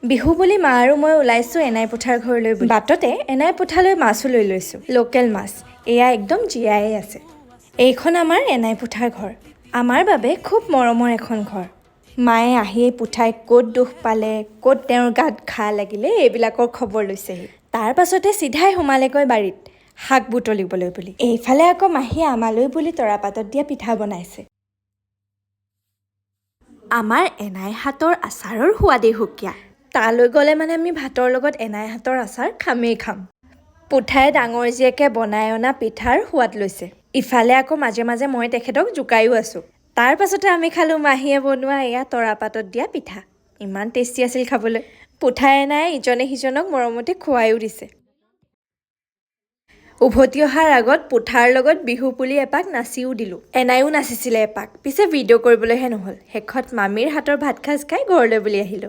বিহু বুলি মা আৰু মই ওলাইছোঁ এনাই পুঠাৰ ঘৰলৈ বুলি। বাটতে এনাই পুঠালৈ মাছো লৈ লৈছোঁ, লোকেল মাছ। এয়া একদম জীয়াই আছে। এইখন আমাৰ এনাই পুঠাৰ ঘৰ। আমাৰ বাবে খুব মৰমৰ এখন ঘৰ। মায়ে আহিয়ে পুঠাই ক'ত দুখ পালে, ক'ত তেওঁৰ গাত ঘা লাগিলে এইবিলাকৰ খবৰ লৈছেহি। তাৰ পাছতে চিধাই সোমালেগৈ বাৰীত শাক বুটলিবলৈ বুলি। এইফালে আকৌ মাহীয়ে আমালৈ বুলি তৰাপাতত দিয়া পিঠা বনাইছে। আমাৰ এনাই হাতৰ আচাৰৰ সোৱাদেই সুকীয়া। তালৈ গ'লে মানে আমি ভাতৰ লগত এনাই হাতৰ আচাৰ খামেই খাম। পুঠাই ডাঙৰ জীয়েকে বনাই অনা পিঠাৰ সোৱাদ লৈছে। ইফালে আকৌ মাজে মাজে মই তেখেতক জোকায়ো আছোঁ। তাৰ পাছতে আমি খালোঁ মাহীয়ে বনোৱা এয়া তৰাপাতত দিয়া পিঠা। ইমান টেষ্টি আছিল খাবলৈ। পুঠাই এনাই ইজনে সিজনক মৰমতে খুৱায়ো দিছে। উভতি অহাৰ আগত পুঠাৰ লগত বিহু বুলি এপাক নাচিও দিলোঁ। এনাইও নাচিছিলে এপাক, পিছে ভিডিঅ' কৰিবলৈহে নহ'ল। শেষত মামীৰ হাতৰ ভাত সাজ খাই ঘৰলৈ বুলি আহিলোঁ।